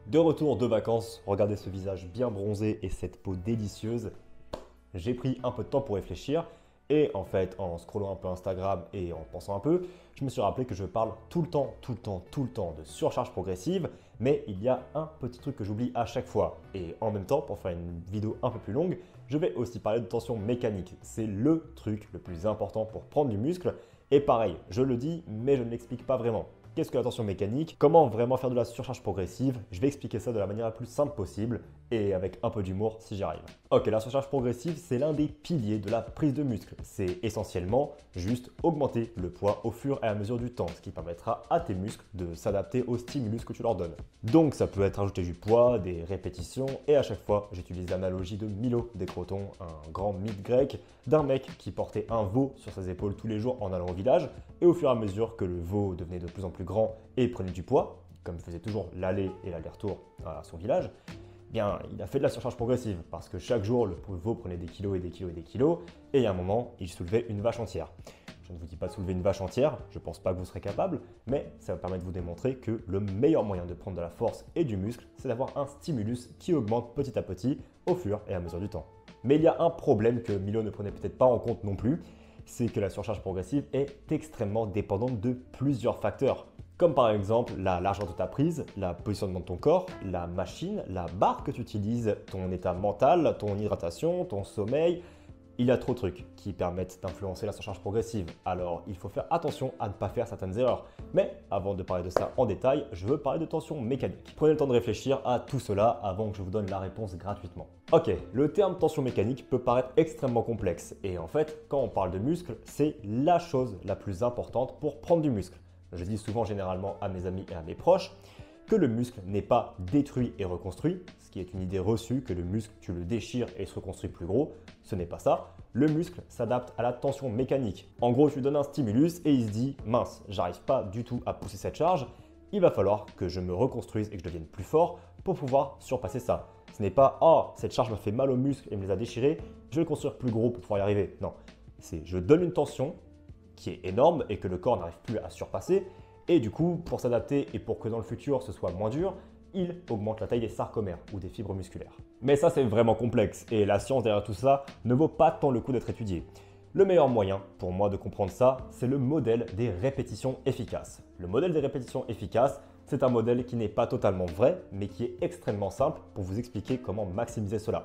De retour de vacances, regardez ce visage bien bronzé et cette peau délicieuse. J'ai pris un peu de temps pour réfléchir et en fait, en scrollant un peu Instagram et en pensant un peu, je me suis rappelé que je parle tout le temps de surcharge progressive, mais il y a un petit truc que j'oublie à chaque fois. Et en même temps, pour faire une vidéo un peu plus longue, je vais aussi parler de tension mécanique. C'est le truc le plus important pour prendre du muscle. Et pareil, je le dis, mais je ne l'explique pas vraiment. Qu'est-ce que la tension mécanique? Comment vraiment faire de la surcharge progressive? Je vais expliquer ça de la manière la plus simple possible et avec un peu d'humour si j'y arrive. Ok, la surcharge progressive, c'est l'un des piliers de la prise de muscle. C'est essentiellement juste augmenter le poids au fur et à mesure du temps, ce qui permettra à tes muscles de s'adapter au stimulus que tu leur donnes. Donc ça peut être ajouter du poids, des répétitions, et à chaque fois, j'utilise l'analogie de Milo des Crotons, un grand mythe grec d'un mec qui portait un veau sur ses épaules tous les jours en allant au village, et au fur et à mesure que le veau devenait de plus en plus grand et prenait du poids, comme il faisait toujours l'aller et l'aller-retour à son village, bien, il a fait de la surcharge progressive parce que chaque jour, le veau prenait des kilos et des kilos et des kilos, et à un moment, il soulevait une vache entière. Je ne vous dis pas de soulever une vache entière, je ne pense pas que vous serez capable, mais ça va permettre de vous démontrer que le meilleur moyen de prendre de la force et du muscle, c'est d'avoir un stimulus qui augmente petit à petit au fur et à mesure du temps. Mais il y a un problème que Milo ne prenait peut-être pas en compte non plus, c'est que la surcharge progressive est extrêmement dépendante de plusieurs facteurs, comme par exemple la largeur de ta prise, la positionnement de ton corps, la machine, la barre que tu utilises, ton état mental, ton hydratation, ton sommeil. Il y a trop de trucs qui permettent d'influencer la surcharge progressive, alors il faut faire attention à ne pas faire certaines erreurs. Mais avant de parler de ça en détail, je veux parler de tension mécanique. Prenez le temps de réfléchir à tout cela avant que je vous donne la réponse gratuitement. Ok, le terme tension mécanique peut paraître extrêmement complexe, et en fait, quand on parle de muscle, c'est la chose la plus importante pour prendre du muscle. Je dis souvent généralement à mes amis et à mes proches que le muscle n'est pas détruit et reconstruit, ce qui est une idée reçue que le muscle, tu le déchires et il se reconstruit plus gros. Ce n'est pas ça. Le muscle s'adapte à la tension mécanique. En gros, tu lui donnes un stimulus et il se dit « mince, j'arrive pas du tout à pousser cette charge, il va falloir que je me reconstruise et que je devienne plus fort pour pouvoir surpasser ça. » Ce n'est pas « oh, cette charge m'a fait mal aux muscles et me les a déchirés, je vais le construire plus gros pour pouvoir y arriver. » Non, c'est je donne une tension qui est énorme et que le corps n'arrive plus à surpasser. Et du coup, pour s'adapter et pour que dans le futur ce soit moins dur, il augmente la taille des sarcomères ou des fibres musculaires. Mais ça, c'est vraiment complexe et la science derrière tout ça ne vaut pas tant le coup d'être étudiée. Le meilleur moyen pour moi de comprendre ça, c'est le modèle des répétitions efficaces. Le modèle des répétitions efficaces, c'est un modèle qui n'est pas totalement vrai, mais qui est extrêmement simple pour vous expliquer comment maximiser cela.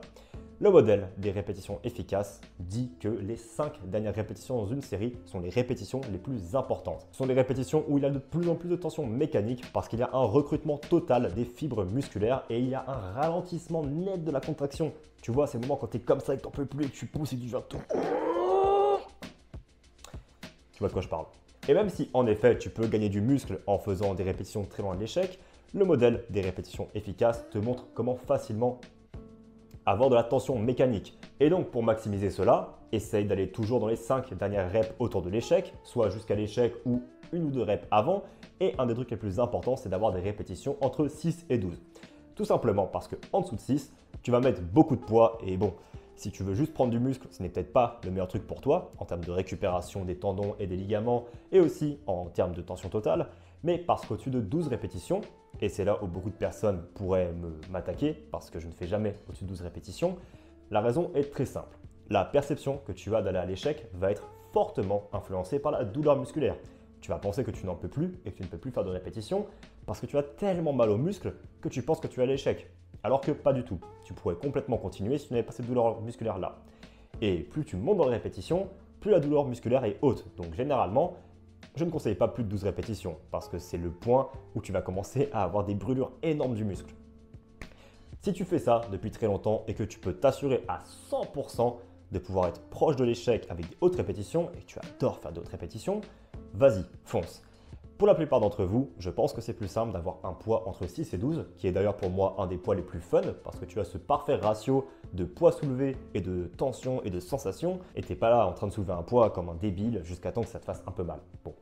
Le modèle des répétitions efficaces dit que les 5 dernières répétitions dans une série sont les répétitions les plus importantes. Ce sont les répétitions où il y a de plus en plus de tension mécanique parce qu'il y a un recrutement total des fibres musculaires et il y a un ralentissement net de la contraction. Tu vois, c'est le moment quand tu es comme ça et que tu n'en peux plus et que tu pousses et que tu vas tout. Tu vois de quoi je parle. Et même si en effet tu peux gagner du muscle en faisant des répétitions très loin de l'échec, le modèle des répétitions efficaces te montre comment facilement avoir de la tension mécanique. Et donc pour maximiser cela, essaye d'aller toujours dans les 5 dernières reps autour de l'échec, soit jusqu'à l'échec ou une ou deux reps avant. Et un des trucs les plus importants, c'est d'avoir des répétitions entre 6 et 12. Tout simplement parce qu'en dessous de 6, tu vas mettre beaucoup de poids et bon, si tu veux juste prendre du muscle, ce n'est peut-être pas le meilleur truc pour toi en termes de récupération des tendons et des ligaments et aussi en termes de tension totale, mais parce qu'au-dessus de 12 répétitions, et c'est là où beaucoup de personnes pourraient m'attaquer parce que je ne fais jamais au-dessus de 12 répétitions, la raison est très simple. La perception que tu as d'aller à l'échec va être fortement influencée par la douleur musculaire. Tu vas penser que tu n'en peux plus et que tu ne peux plus faire de répétitions parce que tu as tellement mal aux muscles que tu penses que tu es à l'échec. Alors que pas du tout. Tu pourrais complètement continuer si tu n'avais pas cette douleur musculaire là. Et plus tu montes dans les répétitions, plus la douleur musculaire est haute. Donc généralement, je ne conseille pas plus de 12 répétitions parce que c'est le point où tu vas commencer à avoir des brûlures énormes du muscle. Si tu fais ça depuis très longtemps et que tu peux t'assurer à 100% de pouvoir être proche de l'échec avec des hautes répétitions et que tu adores faire d'autres répétitions, vas-y, fonce. Pour la plupart d'entre vous, je pense que c'est plus simple d'avoir un poids entre 6 et 12, qui est d'ailleurs pour moi un des poids les plus fun, parce que tu as ce parfait ratio de poids soulevé et de tension et de sensation, et tu n'es pas là en train de soulever un poids comme un débile jusqu'à temps que ça te fasse un peu mal. Bon,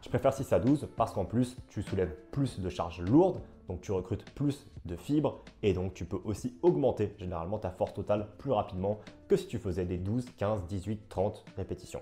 je préfère 6 à 12 parce qu'en plus, tu soulèves plus de charges lourdes, donc tu recrutes plus de fibres, et donc tu peux aussi augmenter généralement ta force totale plus rapidement que si tu faisais des 12, 15, 18, 30 répétitions.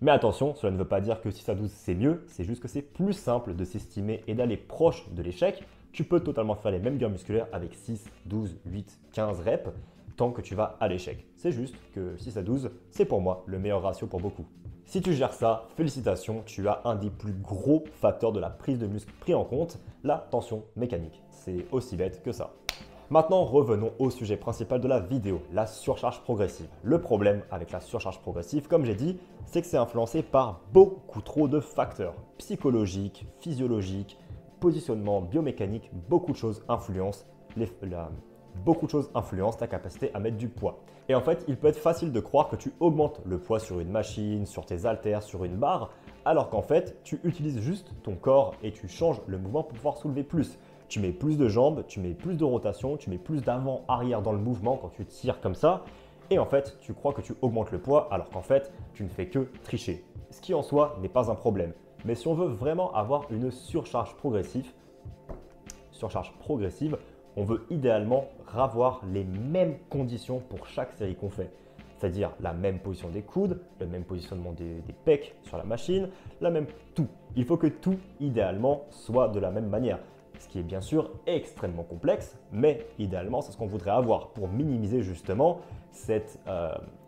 Mais attention, cela ne veut pas dire que 6 à 12 c'est mieux, c'est juste que c'est plus simple de s'estimer et d'aller proche de l'échec. Tu peux totalement faire les mêmes gains musculaires avec 6, 12, 8, 15 reps tant que tu vas à l'échec. C'est juste que 6 à 12, c'est pour moi le meilleur ratio pour beaucoup. Si tu gères ça, félicitations, tu as un des plus gros facteurs de la prise de muscle pris en compte, la tension mécanique. C'est aussi bête que ça. Maintenant, revenons au sujet principal de la vidéo, la surcharge progressive. Le problème avec la surcharge progressive, comme j'ai dit, c'est que c'est influencé par beaucoup trop de facteurs psychologiques, physiologiques, positionnement, biomécanique, beaucoup de choses influencent ta capacité à mettre du poids. Et en fait, il peut être facile de croire que tu augmentes le poids sur une machine, sur tes haltères, sur une barre, alors qu'en fait, tu utilises juste ton corps et tu changes le mouvement pour pouvoir soulever plus. Tu mets plus de jambes, tu mets plus de rotation, tu mets plus d'avant-arrière dans le mouvement quand tu tires comme ça. Et en fait, tu crois que tu augmentes le poids alors qu'en fait, tu ne fais que tricher. Ce qui en soi n'est pas un problème. Mais si on veut vraiment avoir une surcharge progressive, on veut idéalement avoir les mêmes conditions pour chaque série qu'on fait. C'est-à-dire la même position des coudes, le même positionnement des pecs sur la machine, tout. Il faut que tout, idéalement, soit de la même manière. Ce qui est bien sûr extrêmement complexe, mais idéalement, c'est ce qu'on voudrait avoir pour minimiser justement cette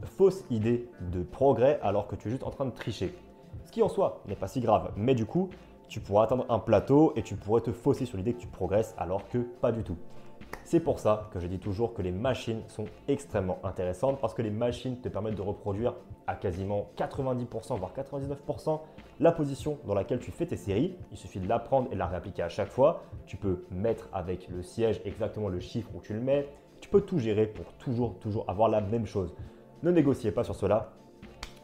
fausse idée de progrès alors que tu es juste en train de tricher. Ce qui en soi n'est pas si grave, mais du coup, tu pourras atteindre un plateau et tu pourrais te fausser sur l'idée que tu progresses alors que pas du tout. C'est pour ça que je dis toujours que les machines sont extrêmement intéressantes parce que les machines te permettent de reproduire à quasiment 90% voire 99% la position dans laquelle tu fais tes séries. Il suffit de l'apprendre et de la réappliquer à chaque fois. Tu peux mettre avec le siège exactement le chiffre où tu le mets. Tu peux tout gérer pour toujours avoir la même chose. Ne négociez pas sur cela.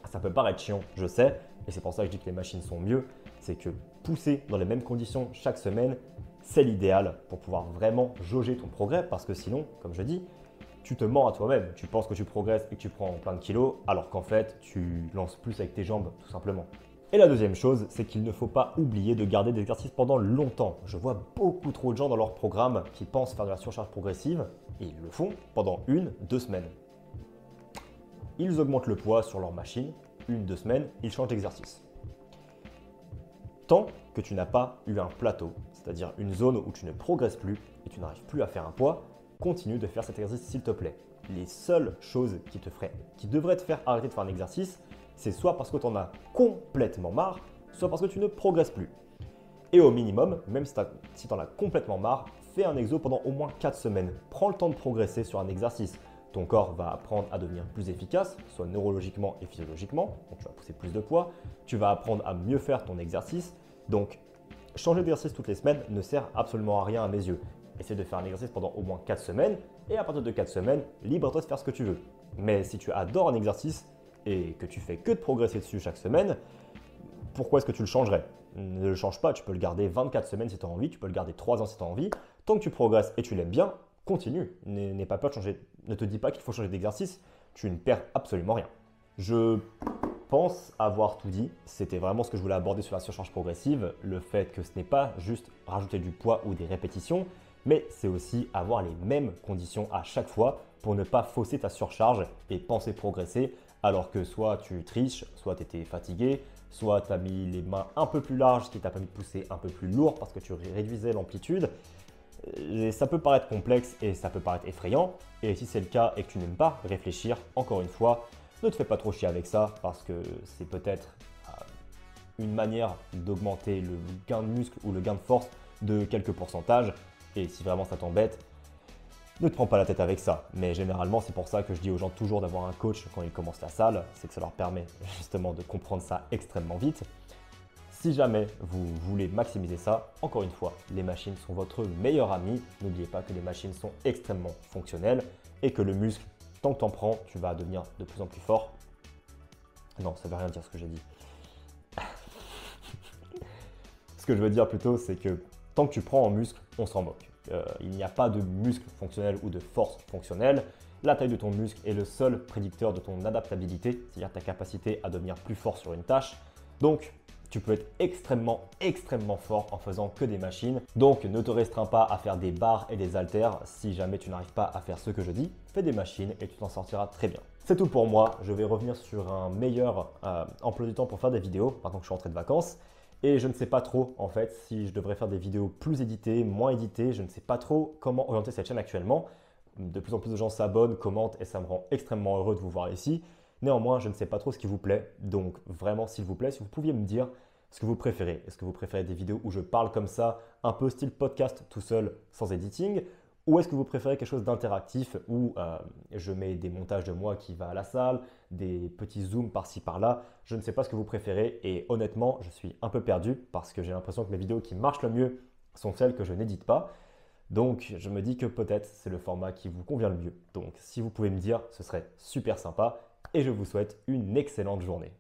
Ça peut paraître chiant, je sais, et c'est pour ça que je dis que les machines sont mieux. C'est que pousser dans les mêmes conditions chaque semaine, c'est l'idéal pour pouvoir vraiment jauger ton progrès parce que sinon, comme je dis, tu te mens à toi-même. Tu penses que tu progresses et que tu prends plein de kilos alors qu'en fait, tu lances plus avec tes jambes tout simplement. Et la deuxième chose, c'est qu'il ne faut pas oublier de garder des exercices pendant longtemps. Je vois beaucoup trop de gens dans leur programme qui pensent faire de la surcharge progressive et ils le font pendant 1-2 semaines. Ils augmentent le poids sur leur machine, 1-2 semaines, ils changent d'exercice. Tant que tu n'as pas eu un plateau, c'est-à-dire une zone où tu ne progresses plus et tu n'arrives plus à faire un poids, continue de faire cet exercice s'il te plaît. Les seules choses qui devraient te faire arrêter de faire un exercice, c'est soit parce que tu en as complètement marre, soit parce que tu ne progresses plus. Et au minimum, même si tu en as complètement marre, fais un exo pendant au moins 4 semaines. Prends le temps de progresser sur un exercice. Ton corps va apprendre à devenir plus efficace, soit neurologiquement et physiologiquement, donc tu vas pousser plus de poids. Tu vas apprendre à mieux faire ton exercice. Donc, changer d'exercice toutes les semaines ne sert absolument à rien à mes yeux. Essaie de faire un exercice pendant au moins 4 semaines et à partir de 4 semaines, libre-toi de faire ce que tu veux. Mais si tu adores un exercice et que tu fais que de progresser dessus chaque semaine, pourquoi est-ce que tu le changerais? Ne le change pas, tu peux le garder 24 semaines si tu as envie, tu peux le garder 3 ans si tu as envie. Tant que tu progresses et tu l'aimes bien, continue. N'aie pas peur de changer. Ne te dis pas qu'il faut changer d'exercice, tu ne perds absolument rien. Je pense avoir tout dit. C'était vraiment ce que je voulais aborder sur la surcharge progressive. Le fait que ce n'est pas juste rajouter du poids ou des répétitions, mais c'est aussi avoir les mêmes conditions à chaque fois pour ne pas fausser ta surcharge et penser progresser alors que soit tu triches, soit tu étais fatigué, soit tu as mis les mains un peu plus larges, ce qui t'a permis de pousser un peu plus lourd parce que tu réduisais l'amplitude. Et ça peut paraître complexe et ça peut paraître effrayant. Et si c'est le cas et que tu n'aimes pas réfléchir, encore une fois, ne te fais pas trop chier avec ça parce que c'est peut-être une manière d'augmenter le gain de muscle ou le gain de force de quelques pourcentages. Et si vraiment ça t'embête, ne te prends pas la tête avec ça. Mais généralement, c'est pour ça que je dis aux gens toujours d'avoir un coach quand ils commencent la salle. C'est que ça leur permet justement de comprendre ça extrêmement vite. Si jamais vous voulez maximiser ça, encore une fois, les machines sont votre meilleur ami. N'oubliez pas que les machines sont extrêmement fonctionnelles et que le muscle, tant que tu en prends, tu vas devenir de plus en plus fort. Non, ça ne veut rien dire ce que j'ai dit. Ce que je veux dire plutôt, c'est que tant que tu prends en muscle, on s'en moque. Il n'y a pas de muscle fonctionnel ou de force fonctionnelle. La taille de ton muscle est le seul prédicteur de ton adaptabilité, c'est-à-dire ta capacité à devenir plus fort sur une tâche. Donc, tu peux être extrêmement fort en faisant que des machines. Donc, ne te restreins pas à faire des barres et des haltères. Si jamais tu n'arrives pas à faire ce que je dis, fais des machines et tu t'en sortiras très bien. C'est tout pour moi. Je vais revenir sur un meilleur emploi du temps pour faire des vidéos, maintenant que je suis rentré de vacances. Et je ne sais pas trop, en fait, si je devrais faire des vidéos plus éditées, moins éditées. Je ne sais pas trop comment orienter cette chaîne actuellement. De plus en plus de gens s'abonnent, commentent et ça me rend extrêmement heureux de vous voir ici. Néanmoins, je ne sais pas trop ce qui vous plaît. Donc vraiment, s'il vous plaît, si vous pouviez me dire ce que vous préférez. Est-ce que vous préférez des vidéos où je parle comme ça, un peu style podcast tout seul, sans editing? Ou est-ce que vous préférez quelque chose d'interactif où je mets des montages de moi qui va à la salle, des petits zooms par-ci par-là? Je ne sais pas ce que vous préférez et honnêtement, je suis un peu perdu parce que j'ai l'impression que mes vidéos qui marchent le mieux sont celles que je n'édite pas. Donc je me dis que peut-être c'est le format qui vous convient le mieux. Donc si vous pouvez me dire, ce serait super sympa et je vous souhaite une excellente journée.